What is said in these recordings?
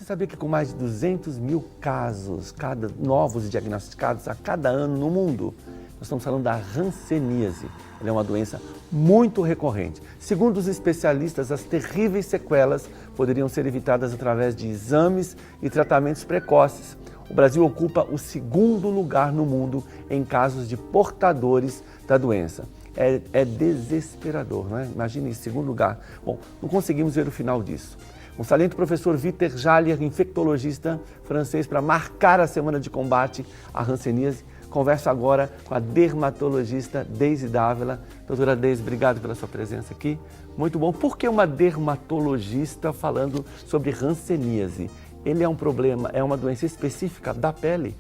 Você sabia que com mais de 200 mil casos novos diagnosticados a cada ano no mundo, nós estamos falando da hanseníase. Ela é uma doença muito recorrente. Segundo os especialistas, as terríveis sequelas poderiam ser evitadas através de exames e tratamentos precoces. O Brasil ocupa o segundo lugar no mundo em casos de portadores da doença. É desesperador, não é? Imagine isso, segundo lugar. Bom, não conseguimos ver o final disso. Um saliente professor Vítor Jalier, infectologista francês, para marcar a semana de combate à hanseníase, converso agora com a dermatologista Deise Dávila. Doutora Deise, obrigado pela sua presença aqui. Muito bom. Por que uma dermatologista falando sobre hanseníase? Ele é um problema, é uma doença específica da pele?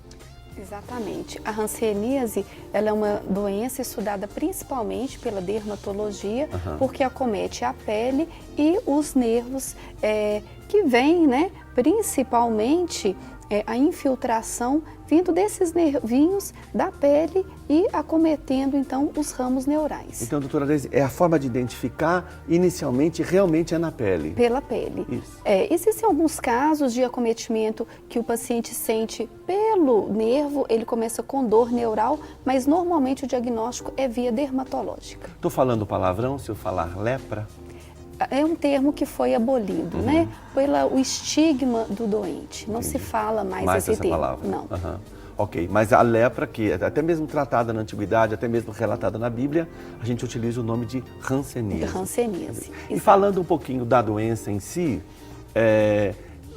Exatamente. A hanseníase, ela é uma doença estudada principalmente pela dermatologia, porque acomete a pele e os nervos que vêm, né, principalmente a infiltração vindo desses nervinhos da pele e acometendo, então, os ramos neurais. Então, doutora Deise, a forma de identificar, inicialmente, realmente é na pele? Pela pele. Isso. Existem alguns casos de acometimento que o paciente sente pelo nervo, ele começa com dor neural, mas normalmente o diagnóstico é via dermatológica. Estou falando palavrão se eu falar lepra? É um termo que foi abolido, né? Pelo estigma do doente. Não se fala mais esse termo. Palavra. Não. Ok, mas a lepra, que é até mesmo tratada na antiguidade, até mesmo relatada na Bíblia, a gente utiliza o nome de hanseníase. Hanseníase. E falando um pouquinho da doença em si,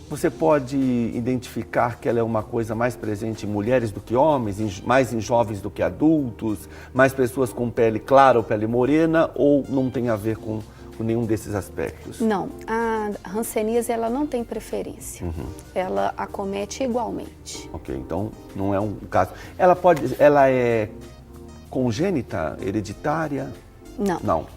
você pode identificar que ela é uma coisa mais presente em mulheres do que homens, mais em jovens do que adultos, mais pessoas com pele clara ou pele morena, ou não tem a ver com nenhum desses aspectos? Não, a hanseníase ela não tem preferência, ela acomete igualmente. Ok, então não é um caso. Ela é congênita, hereditária? Não.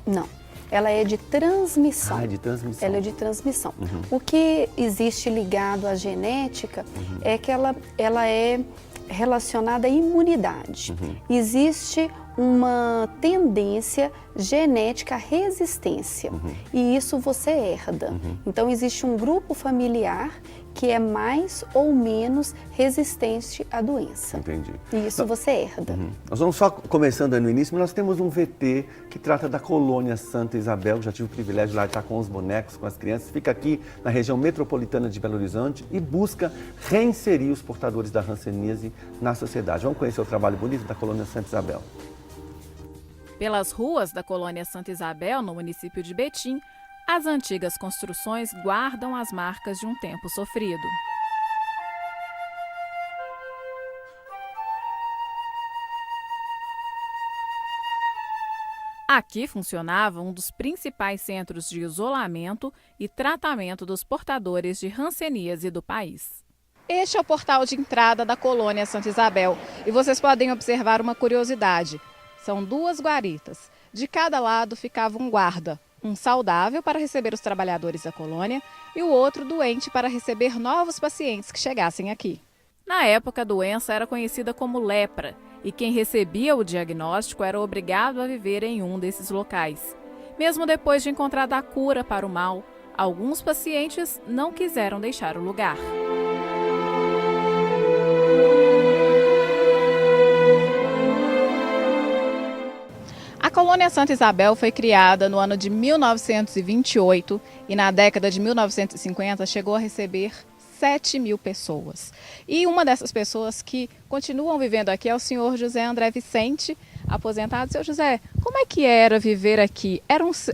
Ela é de transmissão. Ah, é de transmissão. Ela é de transmissão. O que existe ligado à genética é que ela é relacionada à imunidade. Existe uma tendência genética à resistência e isso você herda. Então existe um grupo familiar que é mais ou menos resistente à doença. Entendi. E isso você herda. Nós vamos só começando aí no início, mas nós temos um VT que trata da colônia Santa Isabel. Já tive o privilégio lá de estar com os bonecos, com as crianças. Fica aqui na região metropolitana de Belo Horizonte e busca reinserir os portadores da hanseníase na sociedade. Vamos conhecer o trabalho bonito da colônia Santa Isabel. Pelas ruas da colônia Santa Isabel, no município de Betim, as antigas construções guardam as marcas de um tempo sofrido. Aqui funcionava um dos principais centros de isolamento e tratamento dos portadores de hanseníase do país. Este é o portal de entrada da colônia Santa Isabel e vocês podem observar uma curiosidade. São duas guaritas. De cada lado ficava um guarda, um saudável para receber os trabalhadores da colônia e o outro doente para receber novos pacientes que chegassem aqui. Na época, a doença era conhecida como lepra e quem recebia o diagnóstico era obrigado a viver em um desses locais. Mesmo depois de encontrada a cura para o mal, alguns pacientes não quiseram deixar o lugar. A colônia Santa Isabel foi criada no ano de 1928 e na década de 1950 chegou a receber 7.000 pessoas. E uma dessas pessoas que continuam vivendo aqui é o senhor José André Vicente, aposentado. Senhor José, como é que era viver aqui?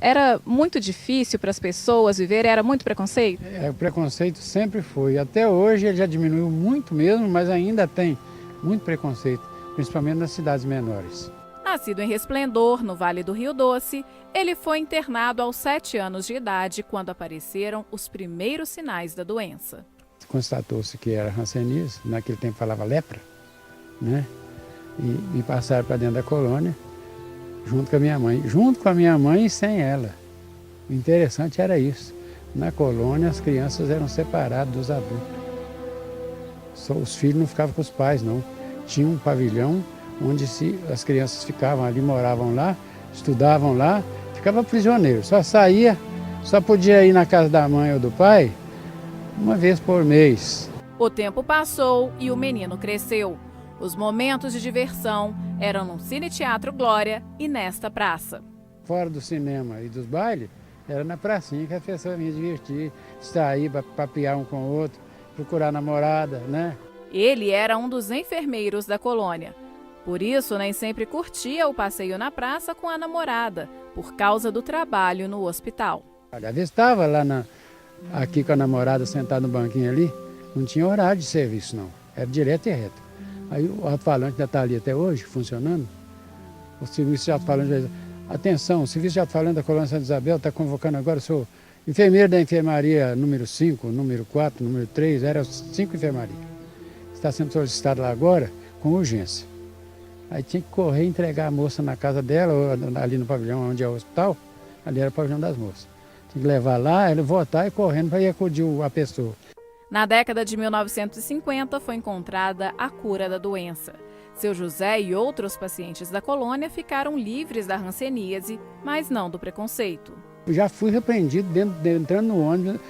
Era muito difícil para as pessoas viver? Era muito preconceito? O preconceito sempre foi. Até hoje ele já diminuiu muito mesmo, mas ainda tem muito preconceito, principalmente nas cidades menores. Nascido em Resplendor, no Vale do Rio Doce, ele foi internado aos 7 anos de idade, quando apareceram os primeiros sinais da doença. Constatou-se que era hanseníase, naquele tempo falava lepra, né? E me passaram para dentro da colônia, junto com a minha mãe. Junto com a minha mãe e sem ela. O interessante era isso. Na colônia as crianças eram separadas dos adultos. Só os filhos não ficavam com os pais, não. Tinha um pavilhão onde as crianças ficavam ali, moravam lá, estudavam lá, ficava prisioneiro. Só podia ir na casa da mãe ou do pai uma vez por mês. O tempo passou e o menino cresceu. Os momentos de diversão eram no Cine Teatro Glória e nesta praça. Fora do cinema e dos bailes, era na pracinha que a pessoa vinha divertir, sair, papear um com o outro, procurar namorada, né? Ele era um dos enfermeiros da colônia. Por isso, nem sempre curtia o passeio na praça com a namorada, por causa do trabalho no hospital. Às vezes estava lá aqui com a namorada, sentado no banquinho ali, não tinha horário de serviço, não. Era direto e reto. Aí o alto-falante ainda está ali até hoje, funcionando. O serviço de alto-falante, atenção, o serviço de alto-falante da Colônia Santa Isabel está convocando agora, sou enfermeiro da enfermaria número 5, número 4, número 3, era 5 enfermarias. Está sendo solicitado lá agora com urgência. Aí tinha que correr e entregar a moça na casa dela, ou ali no pavilhão onde é o hospital, ali era o pavilhão das moças. Tinha que levar lá, ela voltar e correndo para ir acudir a pessoa. Na década de 1950 foi encontrada a cura da doença. Seu José e outros pacientes da colônia ficaram livres da hanseníase, mas não do preconceito. Eu já fui repreendido entrando no ônibus,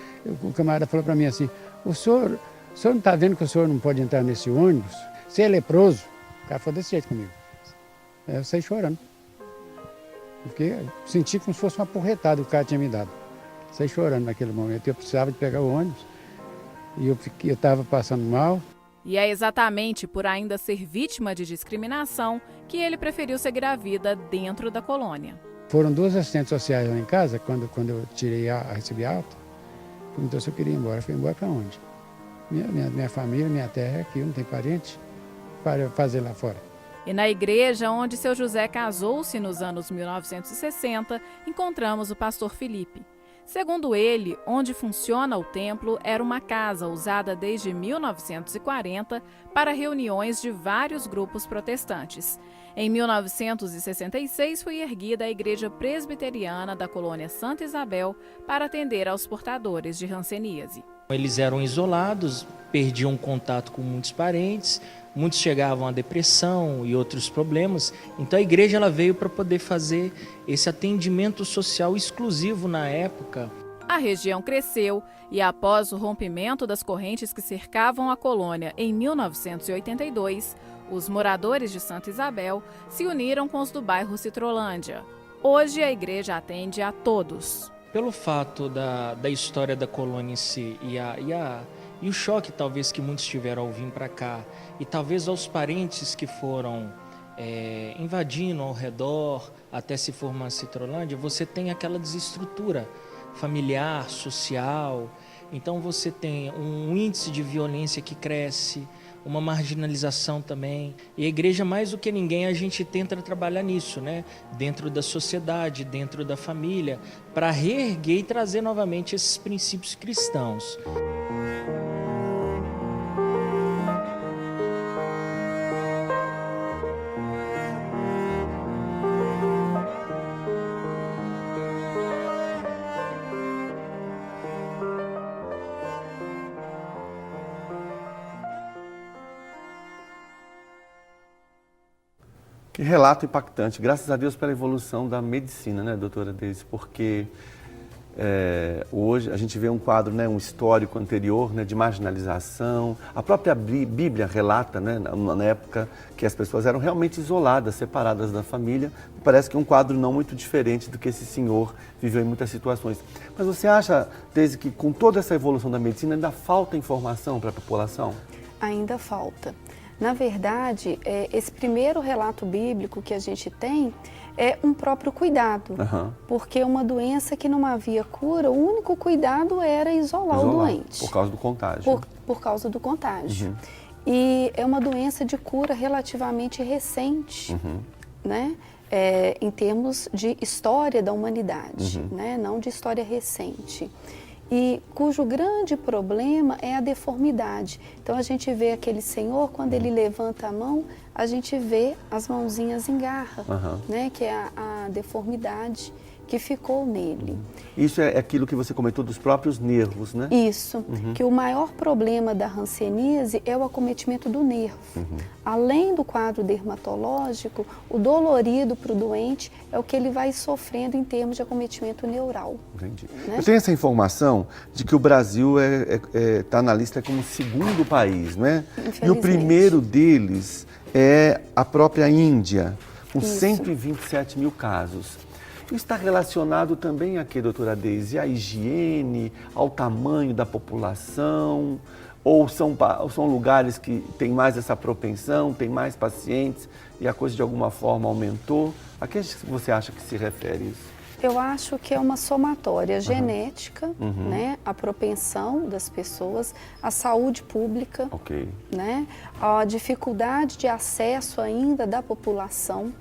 o camarada falou para mim assim, o senhor não está vendo que o senhor não pode entrar nesse ônibus? Você é leproso? O cara falou desse jeito comigo. Eu saí chorando. Porque senti como se fosse uma porretada que o cara tinha me dado. Saí chorando naquele momento. Eu precisava de pegar o ônibus e eu estava passando mal. E é exatamente por ainda ser vítima de discriminação que ele preferiu seguir a vida dentro da colônia. Foram 2 assistentes sociais lá em casa, quando eu recebi alta, perguntou se eu queria ir embora. Eu fui embora para onde? Minha família, minha terra é aqui, não tem parente para fazer lá fora. E na igreja onde seu José casou-se nos anos 1960, encontramos o pastor Felipe. Segundo ele, onde funciona o templo era uma casa usada desde 1940 para reuniões de vários grupos protestantes. Em 1966 foi erguida a Igreja Presbiteriana da Colônia Santa Isabel para atender aos portadores de hanseníase. Eles eram isolados, perdiam contato com muitos parentes, muitos chegavam à depressão e outros problemas. Então a igreja ela veio para poder fazer esse atendimento social exclusivo na época. A região cresceu e após o rompimento das correntes que cercavam a colônia em 1982, os moradores de Santa Isabel se uniram com os do bairro Citrolândia. Hoje a igreja atende a todos. Pelo fato da história da colônia em si e o choque talvez que muitos tiveram ao vir para cá e talvez aos parentes que foram invadindo ao redor até se formar a Citrolândia, você tem aquela desestrutura familiar, social, então você tem um índice de violência que cresce, uma marginalização também. E a igreja, mais do que ninguém, a gente tenta trabalhar nisso, né? Dentro da sociedade, dentro da família, para reerguer e trazer novamente esses princípios cristãos. Que relato impactante. Graças a Deus pela evolução da medicina, né, doutora Deise? Porque hoje a gente vê um quadro, né, um histórico anterior, né, de marginalização. A própria Bíblia relata, né, na época, que as pessoas eram realmente isoladas, separadas da família. Parece que é um quadro não muito diferente do que esse senhor viveu em muitas situações. Mas você acha, Deise, que com toda essa evolução da medicina ainda falta informação para a população? Ainda falta. Na verdade, esse primeiro relato bíblico que a gente tem é um próprio cuidado, porque uma doença que não havia cura, o único cuidado era isolar o doente. Por causa do contágio. Por causa do contágio. E é uma doença de cura relativamente recente, né? Em termos de história da humanidade, né? Não de história recente. E cujo grande problema é a deformidade. Então a gente vê aquele senhor, quando ele levanta a mão, a gente vê as mãozinhas em garra, né? Que é a deformidade que ficou nele. Isso é aquilo que você comentou dos próprios nervos, né? Isso, que o maior problema da hanseníase é o acometimento do nervo. Além do quadro dermatológico, o dolorido para o doente é o que ele vai sofrendo em termos de acometimento neural. Entendi. Né? Eu tenho essa informação de que o Brasil está na lista como o segundo país, não é? E o primeiro deles é a própria Índia, com 127 mil casos. Isso está relacionado também a quê, doutora Deise? À higiene, ao tamanho da população? Ou são lugares que têm mais essa propensão, tem mais pacientes e a coisa de alguma forma aumentou? A que você acha que se refere isso? Eu acho que é uma somatória genética, né? A propensão das pessoas, a saúde pública, né? A dificuldade de acesso ainda da população,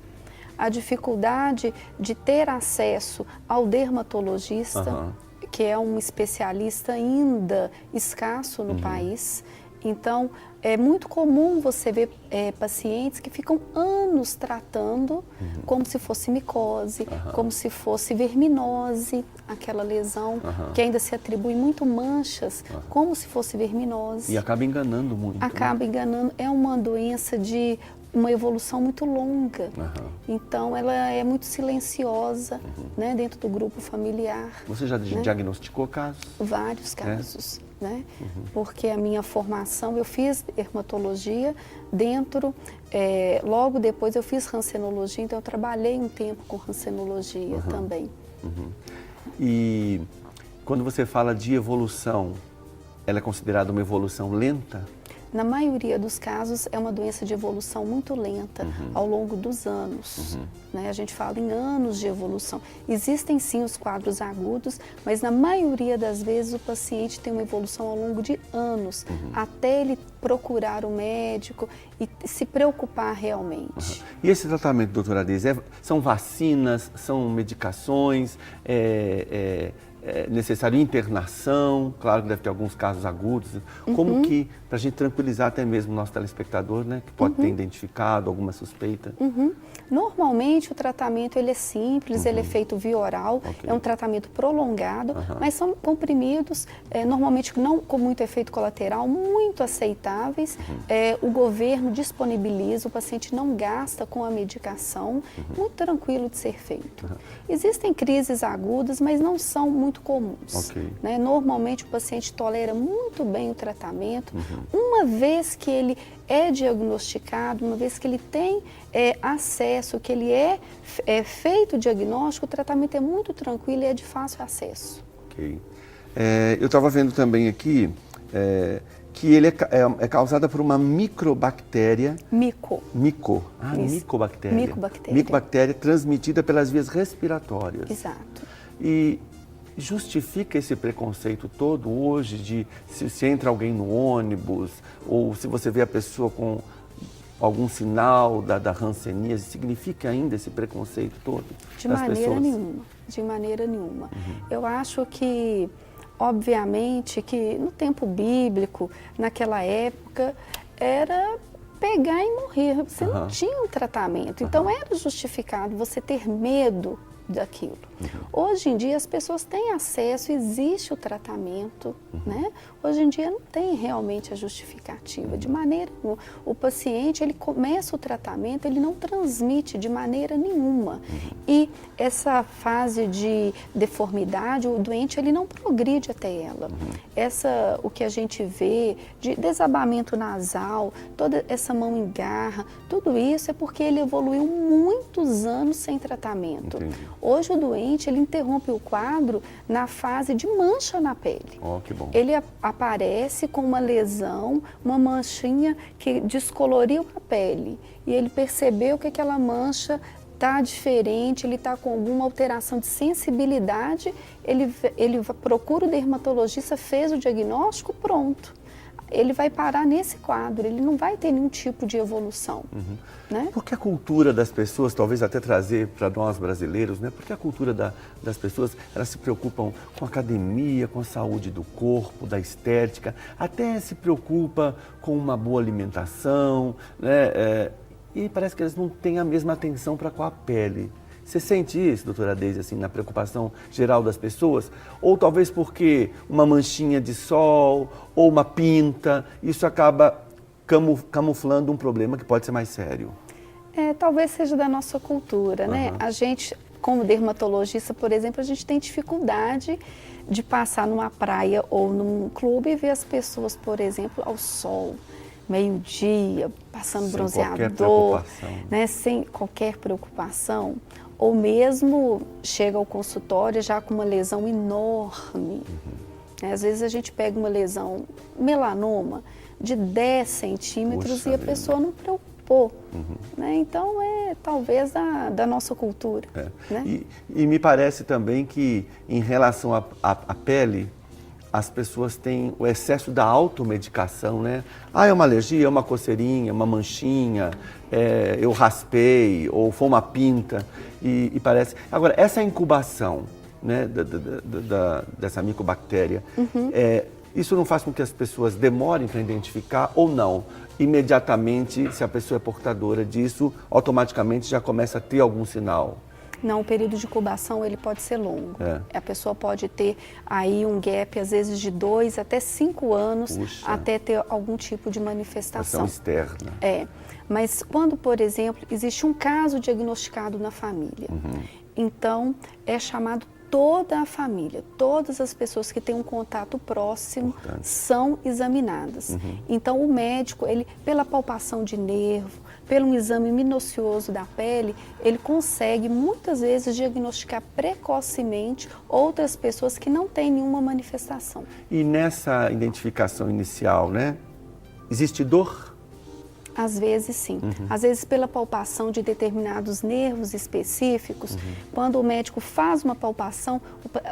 a dificuldade de ter acesso ao dermatologista, que é um especialista ainda escasso no país. Então, é muito comum você ver pacientes que ficam anos tratando como se fosse micose, como se fosse verminose, aquela lesão que ainda se atribui muito manchas, como se fosse verminose. E acaba enganando muito. Acaba enganando. É uma doença de uma evolução muito longa. Então, ela é muito silenciosa, né, dentro do grupo familiar. Você já diagnosticou casos? Vários casos, né? Porque a minha formação, eu fiz dermatologia dentro, logo depois eu fiz rancenologia, então eu trabalhei um tempo com rancenologia também. E quando você fala de evolução, ela é considerada uma evolução lenta? Na maioria dos casos, é uma doença de evolução muito lenta ao longo dos anos. Né? A gente fala em anos de evolução. Existem sim os quadros agudos, mas na maioria das vezes o paciente tem uma evolução ao longo de anos, até ele procurar o médico e se preocupar realmente. E esse tratamento, doutora Deise, são vacinas, são medicações, é necessário internação, claro que deve ter alguns casos agudos, como que, para a gente tranquilizar até mesmo o nosso telespectador, né, que pode ter identificado alguma suspeita? Normalmente o tratamento ele é simples, ele é feito via oral, é um tratamento prolongado, mas são comprimidos, normalmente não com muito efeito colateral, muito aceitáveis, o governo disponibiliza, o paciente não gasta com a medicação, muito tranquilo de ser feito. Existem crises agudas, mas não são muito comuns. Né? Normalmente o paciente tolera muito bem o tratamento. Uma vez que ele é diagnosticado, uma vez que ele tem acesso, que ele é feito o diagnóstico, o tratamento é muito tranquilo e é de fácil acesso. Eu estava vendo também aqui que ele é causada por uma microbactéria. Micobactéria. Micobactéria transmitida pelas vias respiratórias. Exato. E justifica esse preconceito todo hoje de se entra alguém no ônibus ou se você vê a pessoa com algum sinal da hanseníase, significa ainda esse preconceito todo das pessoas? De maneira nenhuma. Eu acho que, obviamente, que no tempo bíblico, naquela época, era pegar e morrer. Você não tinha um tratamento, então era justificado você ter medo daquilo. Hoje em dia as pessoas têm acesso, existe o tratamento, né? Hoje em dia não tem realmente a justificativa, de maneira nenhuma. O paciente, ele começa o tratamento, ele não transmite de maneira nenhuma. E essa fase de deformidade, o doente, ele não progride até ela. O que a gente vê de desabamento nasal, toda essa mão em garra, tudo isso é porque ele evoluiu muitos anos sem tratamento. Hoje o doente, ele interrompe o quadro na fase de mancha na pele. Que bom. Ele aparece com uma lesão, uma manchinha que descoloriu a pele. E ele percebeu que aquela mancha está diferente, ele está com alguma alteração de sensibilidade, ele procura o dermatologista, fez o diagnóstico, pronto. Ele vai parar nesse quadro, ele não vai ter nenhum tipo de evolução. Né? Porque a cultura das pessoas, talvez até trazer para nós brasileiros, né? Porque a cultura das pessoas, elas se preocupam com a academia, com a saúde do corpo, da estética, até se preocupa com uma boa alimentação, né? E parece que eles não têm a mesma atenção para com a pele. Você sente isso, doutora Deise, assim, na preocupação geral das pessoas? Ou talvez porque uma manchinha de sol ou uma pinta, isso acaba camuflando um problema que pode ser mais sério? Talvez seja da nossa cultura, né? A gente, como dermatologista, por exemplo, a gente tem dificuldade de passar numa praia ou num clube e ver as pessoas, por exemplo, ao sol, meio-dia, passando bronzeador, né? Sem qualquer preocupação. Ou mesmo chega ao consultório já com uma lesão enorme. Às vezes a gente pega uma lesão, melanoma, de 10 centímetros. Puxa, e a pessoa não preocupou. Né? Então, talvez da nossa cultura. Né? E me parece também que, em relação à pele, as pessoas têm o excesso da automedicação, né? É uma alergia, é uma coceirinha, uma manchinha, eu raspei, ou foi uma pinta, e parece... Agora, essa incubação, né, dessa micobactéria, isso não faz com que as pessoas demorem para identificar ou não? Imediatamente, se a pessoa é portadora disso, automaticamente já começa a ter algum sinal? Não, o período de incubação ele pode ser longo. A pessoa pode ter aí um gap, às vezes, de 2 até 5 anos, até ter algum tipo de manifestação. Ação externa. Mas quando, por exemplo, existe um caso diagnosticado na família, então é chamado toda a família, todas as pessoas que têm um contato próximo são examinadas. Então o médico, ele, pela palpação de nervo, pelo um exame minucioso da pele, ele consegue muitas vezes diagnosticar precocemente outras pessoas que não têm nenhuma manifestação. E nessa identificação inicial, né, existe dor? Às vezes sim. Às vezes pela palpação de determinados nervos específicos, quando o médico faz uma palpação,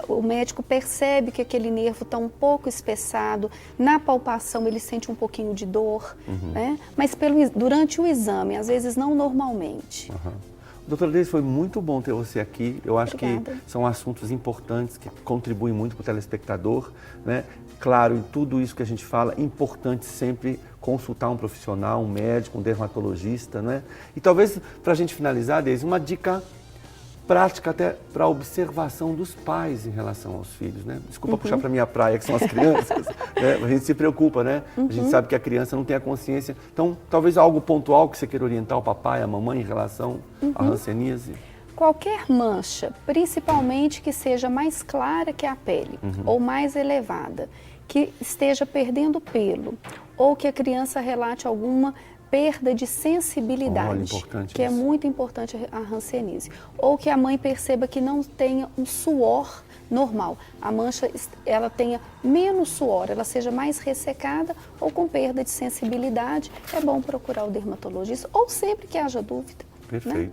o médico percebe que aquele nervo está um pouco espessado, na palpação ele sente um pouquinho de dor, né? Mas durante o exame, às vezes não normalmente. Doutora Deise, foi muito bom ter você aqui. Eu acho Obrigada. que são assuntos importantes que contribuem muito para o telespectador, né? Claro, em tudo isso que a gente fala, é importante sempre consultar um profissional, um médico, um dermatologista, né? E talvez, para a gente finalizar, Deise, uma dica prática até para a observação dos pais em relação aos filhos, né? Desculpa puxar para a minha praia, que são as crianças, né? A gente se preocupa, né? A gente sabe que a criança não tem a consciência. Então, talvez algo pontual que você queira orientar o papai, a mamãe em relação à hanseníase? Qualquer mancha, principalmente que seja mais clara que a pele ou mais elevada, que esteja perdendo pelo ou que a criança relate alguma perda de sensibilidade, que é muito importante a hanseníase, ou que a mãe perceba que não tenha um suor normal, a mancha ela tenha menos suor, ela seja mais ressecada ou com perda de sensibilidade, é bom procurar o dermatologista ou sempre que haja dúvida. Perfeito. Né?